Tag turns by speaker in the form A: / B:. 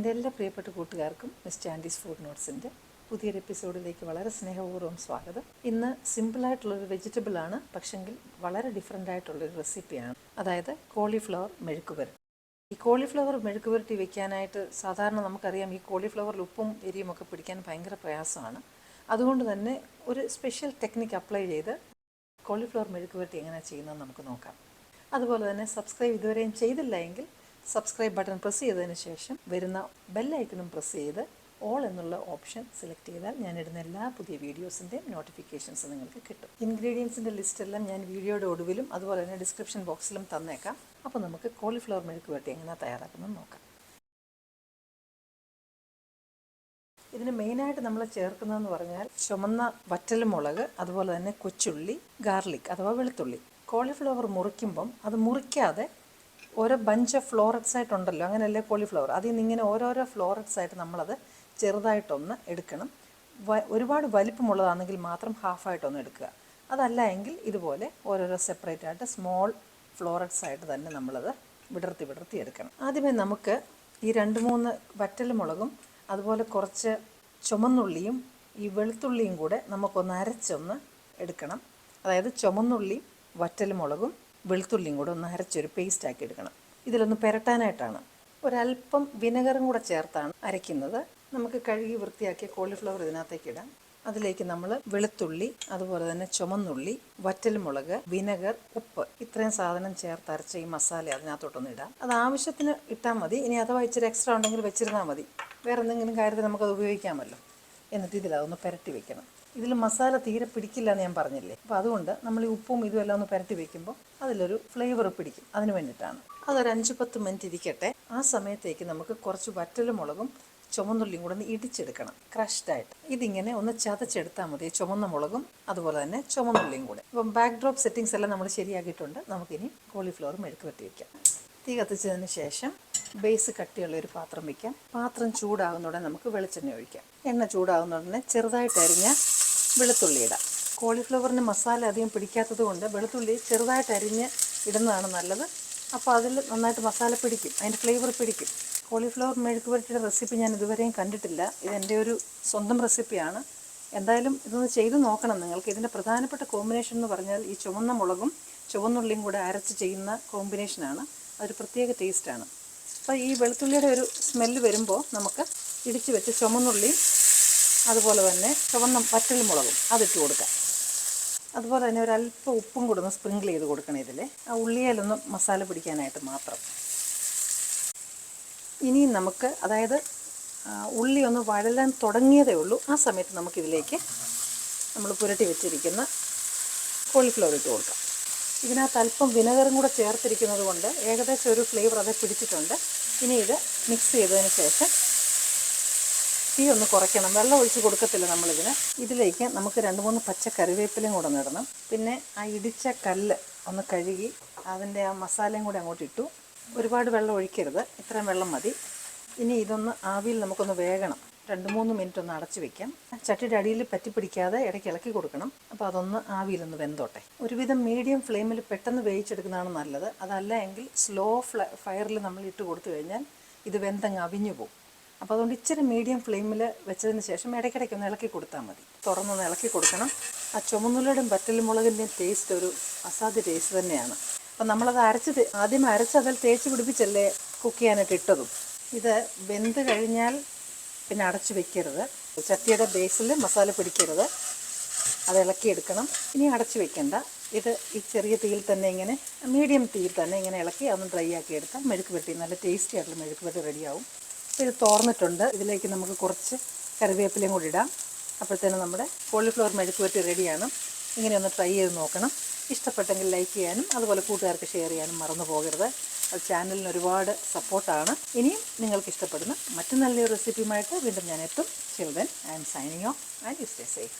A: എൻ്റെ എല്ലാ പ്രിയപ്പെട്ട കൂട്ടുകാർക്കും മിസ്റ്റർ ആൻഡീസ് ഫുഡ് നോട്ട്സിൻ്റെ പുതിയൊരു എപ്പിസോഡിലേക്ക് വളരെ സ്നേഹപൂർവ്വം സ്വാഗതം. ഇന്ന് സിമ്പിളായിട്ടുള്ളൊരു വെജിറ്റബിളാണ്, പക്ഷെങ്കിൽ വളരെ ഡിഫറെൻ്റ് ആയിട്ടുള്ളൊരു റെസിപ്പിയാണ്. അതായത് കോളിഫ്ലവർ മെഴുക്കുപുരട്ടി. ഈ കോളിഫ്ലവർ മെഴുക്കുപുരട്ടി വെക്കാനായിട്ട് സാധാരണ നമുക്കറിയാം, ഈ കോളിഫ്ലവറിൽ ഉപ്പും എരിയും ഒക്കെ പിടിക്കാൻ ഭയങ്കര പ്രയാസമാണ്. അതുകൊണ്ട് തന്നെ ഒരു സ്പെഷ്യൽ ടെക്നിക്ക് അപ്ലൈ ചെയ്ത് കോളിഫ്ലവർ മെഴുക്കുപുരട്ടി എങ്ങനെയാണ് ചെയ്യുന്നതെന്ന് നമുക്ക് നോക്കാം. അതുപോലെ തന്നെ സബ്സ്ക്രൈബ് ഇതുവരെയും ചെയ്തില്ല എങ്കിൽ സബ്സ്ക്രൈബ് ബട്ടൺ പ്രസ് ചെയ്തതിന് ശേഷം വരുന്ന ബെല്ലൈക്കണും പ്രസ് ചെയ്ത് ഓൾ എന്നുള്ള ഓപ്ഷൻ സെലക്ട് ചെയ്താൽ ഞാനിടുന്ന എല്ലാ പുതിയ വീഡിയോസിൻ്റെയും നോട്ടിഫിക്കേഷൻസ് നിങ്ങൾക്ക് കിട്ടും. ഇൻഗ്രീഡിയൻസിൻ്റെ ലിസ്റ്റെല്ലാം ഞാൻ വീഡിയോയുടെ ഒടുവിലും അതുപോലെ തന്നെ ഡിസ്ക്രിപ്ഷൻ ബോക്സിലും തന്നേക്കാം. അപ്പോൾ നമുക്ക് കോളിഫ്ലവർ മെഴുക്കുപുരട്ടി എങ്ങനെ തയ്യാറാക്കുന്നത് നോക്കാം. ഇതിന് മെയിനായിട്ട് നമ്മൾ ചേർക്കുന്നതെന്ന് പറഞ്ഞാൽ ചുമന്ന വറ്റൽമുളക്, അതുപോലെ തന്നെ കൊച്ചുള്ളി, ഗാർലിക് അഥവാ വെളുത്തുള്ളി. കോളിഫ്ലവർ മുറിക്കുമ്പം അത് മുറിക്കാതെ ഓരോ ബഞ്ച് ഓഫ് ഫ്ലോററ്റ്സ് ആയിട്ടുണ്ടല്ലോ, അങ്ങനെയല്ലേ കോളിഫ്ലവർ, അതിൽ നിന്ന് ഇങ്ങനെ ഓരോരോ ഫ്ലോററ്റ്സ് ആയിട്ട് നമ്മളത് ചെറുതായിട്ടൊന്ന് എടുക്കണം. ഒരുപാട് വലിപ്പമുള്ളതാണെങ്കിൽ മാത്രം ഹാഫായിട്ടൊന്ന് എടുക്കുക. അതല്ല എങ്കിൽ ഇതുപോലെ ഓരോരോ സെപ്പറേറ്റ് ആയിട്ട് സ്മോൾ ഫ്ലോററ്റ്സ് ആയിട്ട് തന്നെ നമ്മളത് വിടർത്തി എടുക്കണം. ആദ്യമേ നമുക്ക് ഈ 2-3 വറ്റൽമുളകും അതുപോലെ കുറച്ച് ചുമന്നുള്ളിയും ഈ വെളുത്തുള്ളിയും കൂടെ നമുക്കൊന്ന് അരച്ചൊന്ന് എടുക്കണം. അതായത് ചുമന്നുള്ളിയും വറ്റൽമുളകും വെളുത്തുള്ളിയും കൂടെ ഒന്ന് അരച്ചൊരു പേസ്റ്റാക്കി എടുക്കണം. ഇതിലൊന്ന് പുരട്ടാനായിട്ടാണ്. ഒരല്പം വിനെഗറും കൂടെ ചേർത്താണ് അരയ്ക്കുന്നത്. നമുക്ക് കഴുകി വൃത്തിയാക്കിയ കോളിഫ്ലവർ ഇതിനകത്തേക്ക് ഇടാം. അതിലേക്ക് നമ്മൾ വെളുത്തുള്ളി, അതുപോലെ തന്നെ ചുമന്നുള്ളി, വറ്റൽമുളക്, വിനെഗർ, ഉപ്പ്, ഇത്രയും സാധനം ചേർത്ത് അരച്ച ഈ മസാല അതിനകത്തോട്ടൊന്ന് ഇടാം. അത് ആവശ്യത്തിന് ഇട്ടാൽ മതി. ഇനി അഥവാ ഇച്ചിരി എക്സ്ട്രാ ഉണ്ടെങ്കിൽ വെച്ചിരുന്നാൽ മതി. വേറെ എന്തെങ്കിലും കാര്യത്തിൽ നമുക്കത് ഉപയോഗിക്കാമല്ലോ. എന്നിട്ട് ഇതിലതൊന്ന് പുരട്ടി വെക്കണം. ഇതിൽ മസാല തീരെ പിടിക്കില്ല എന്ന് ഞാൻ പറഞ്ഞില്ലേ. അപ്പോൾ അതുകൊണ്ട് നമ്മൾ ഈ ഉപ്പും ഇതും എല്ലാം ഒന്ന് പുരട്ടി വെക്കുമ്പോൾ അതിലൊരു ഫ്ലേവർ പിടിക്കും. അതിന് വേണ്ടിയിട്ടാണ്. അതൊരു 5-10 മിനിറ്റ് ഇരിക്കട്ടെ. ആ സമയത്തേക്ക് നമുക്ക് കുറച്ച് വറ്റൽമുളകും ചുമന്നുള്ളിയും കൂടെ ഒന്ന് ഇടിച്ചെടുക്കണം, ക്രഷ്ഡായിട്ട്. ഇതിങ്ങനെ ഒന്ന് ചതച്ചെടുത്താൽ മതി, ചുമന്ന മുളകും അതുപോലെ തന്നെ ചുമന്നുള്ളിയും കൂടെ. അപ്പം ബാക്ക് ഡ്രോപ്പ് സെറ്റിങ്സ് എല്ലാം നമ്മൾ ശരിയാക്കിയിട്ടുണ്ട്. നമുക്കിനി കോളിഫ്ലവർ മെഴുക്കുപുരട്ടി വയ്ക്കാം. തീ കത്തിച്ചതിന് ശേഷം ബേസ് കട്ടിയുള്ള ഒരു പാത്രം വയ്ക്കാം. പാത്രം ചൂടാകുന്നതോടെ നമുക്ക് വെളിച്ചെണ്ണ ഒഴിക്കാം. എണ്ണ ചൂടാകുന്നതോടെ ചെറുതായിട്ട് അരിഞ്ഞ വെളുത്തുള്ളി ഇടാം. കോളിഫ്ലവറിന് മസാല അധികം പിടിക്കാത്തത് കൊണ്ട് വെളുത്തുള്ളി ചെറുതായിട്ട് അരിഞ്ഞ് ഇടുന്നതാണ് നല്ലത്. അപ്പോൾ അതിൽ നന്നായിട്ട് മസാല പിടിക്കും, അതിൻ്റെ ഫ്ലേവർ പിടിക്കും. കോളിഫ്ലവർ മെഴുക്കുപുരട്ടിയുടെ റെസിപ്പി ഞാൻ ഇതുവരെയും കണ്ടിട്ടില്ല. ഇതെൻ്റെ ഒരു സ്വന്തം റെസിപ്പിയാണ്. എന്തായാലും ഇതൊന്ന് ചെയ്ത് നോക്കണം നിങ്ങൾക്ക്. ഇതിൻ്റെ പ്രധാനപ്പെട്ട കോമ്പിനേഷൻ എന്ന് പറഞ്ഞാൽ ഈ ചുവന്ന മുളകും ചുവന്നുള്ളിയും കൂടെ അരച്ച് ചെയ്യുന്ന കോമ്പിനേഷനാണ്. അതൊരു പ്രത്യേക ടേസ്റ്റാണ്. അപ്പോൾ ഈ വെളുത്തുള്ളിയുടെ ഒരു സ്മെല്ല് വരുമ്പോൾ നമുക്ക് ഇടിച്ച് വെച്ച് ചുമന്നുള്ളിയും അതുപോലെ തന്നെ ചുവന്ന വറ്റൽമുളകും അതിട്ട് കൊടുക്കാം. അതുപോലെ തന്നെ ഒരല്പം ഉപ്പും കൂടെ ഒന്ന് സ്പ്രിങ്കിൾ ചെയ്ത് കൊടുക്കണം ഇതിൽ, ആ ഉള്ളിയിലൊന്ന് മസാല പിടിക്കാനായിട്ട് മാത്രം. ഇനിയും നമുക്ക്, അതായത് ഉള്ളി ഒന്ന് വഴലാൻ തുടങ്ങിയതേ ഉള്ളൂ, ആ സമയത്ത് നമുക്കിതിലേക്ക് നമ്മൾ പുരട്ടി വെച്ചിരിക്കുന്ന കോളിഫ്ലവർ ഇട്ട് കൊടുക്കാം. ഇതിനകത്ത് അല്പം വിനെഗറും കൂടെ ചേർത്തിരിക്കുന്നത് കൊണ്ട് ഏകദേശം ഒരു ഫ്ലേവർ അത് പിടിച്ചിട്ടുണ്ട്. ഇനി ഇത് മിക്സ് ചെയ്തതിന് ശേഷം തീ ഒന്ന് കുറയ്ക്കണം. വെള്ളം ഒഴിച്ച് കൊടുക്കത്തില്ല നമ്മളിതിന്. ഇതിലേക്ക് നമുക്ക് 2-3 പച്ച കറിവേപ്പിലയും കൂടെ ഇടണം. പിന്നെ ആ ഇടിച്ച കല്ല് ഒന്ന് കഴുകി അതിൻ്റെ ആ മസാലയും കൂടെ അങ്ങോട്ട് ഇട്ടു. ഒരുപാട് വെള്ളം ഒഴിക്കരുത്, ഇത്രയും വെള്ളം മതി. ഇനി ഇതൊന്ന് ആവിയിൽ നമുക്കൊന്ന് വേകണം. 2-3 മിനിറ്റ് ഒന്ന് അടച്ചു വെക്കാം. ചട്ടിയുടെ അടിയിൽ പറ്റിപ്പിടിക്കാതെ ഇടയ്ക്ക് ഇളക്കി കൊടുക്കണം. അപ്പോൾ അതൊന്ന് ആവിയിലൊന്ന് വെന്തോട്ടെ. ഒരുവിധം മീഡിയം ഫ്ലെയിമിൽ പെട്ടെന്ന് വേവിച്ചെടുക്കുന്നതാണ് നല്ലത്. അതല്ല എങ്കിൽ സ്ലോ ഫയറിൽ നമ്മൾ ഇട്ട് കൊടുത്തു കഴിഞ്ഞാൽ ഇത് വെന്തങ്ങ് അവിഞ്ഞു പോകും. അപ്പോൾ അതുകൊണ്ട് ഇച്ചിരി മീഡിയം ഫ്ലെയിമിൽ വെച്ചതിന് ശേഷം ഇടയ്ക്കിടയ്ക്ക് ഒന്ന് ഇളക്കി കൊടുത്താൽ മതി. തുറന്നൊന്ന് ഇളക്കി കൊടുക്കണം. ആ ചുമന്നുള്ളിയുടെയും വറ്റൽമുളകിൻ്റെയും ടേസ്റ്റ് ഒരു അസാധ്യ ടേസ്റ്റ് തന്നെയാണ്. അപ്പം നമ്മളത് ആദ്യം അരച്ച് അതിൽ തേച്ച് പിടിപ്പിച്ചല്ലേ കുക്ക് ചെയ്യാനായിട്ട് ഇട്ടതും. ഇത് വെന്ത് കഴിഞ്ഞാൽ പിന്നെ അടച്ചു വെക്കരുത്. ചട്ടിയുടെ ബേസിൽ മസാല പിടിക്കരുത്, അത് ഇളക്കിയെടുക്കണം. ഇനി അടച്ചു വെക്കണ്ട. ഇത് ഈ ചെറിയ തീയിൽ തന്നെ ഇങ്ങനെ, മീഡിയം തീയിൽ തന്നെ ഇങ്ങനെ ഇളക്കി അതൊന്ന് ഡ്രൈ ആക്കി എടുത്താൽ മെഴുക്കുപുരട്ടി, നല്ല ടേസ്റ്റി ആയിട്ടുള്ള മെഴുക്കുപുരട്ടി റെഡിയാവും. ഇത് തോർന്നിട്ടുണ്ട്. ഇതിലേക്ക് നമുക്ക് കുറച്ച് കറിവേപ്പിലയും കൂടി ഇടാം. അപ്പോഴത്തേനും നമ്മുടെ കോളിഫ്ലവർ മെഴുക്കുപുരട്ടി റെഡിയാണ്. ഇങ്ങനെ ഒന്ന് ട്രൈ ചെയ്ത് നോക്കണം. ഇഷ്ടപ്പെട്ടെങ്കിൽ ലൈക്ക് ചെയ്യാനും അതുപോലെ കൂട്ടുകാർക്ക് ഷെയർ ചെയ്യാനും മറന്നു പോകരുത്. അത് ചാനലിന് ഒരുപാട് സപ്പോർട്ടാണ്. ഇനിയും നിങ്ങൾക്ക് ഇഷ്ടപ്പെടുന്ന മറ്റു നല്ലൊരു റെസിപ്പിയുമായിട്ട് വീണ്ടും ഞാൻ എത്തും. Children, I am signing off and you stay safe.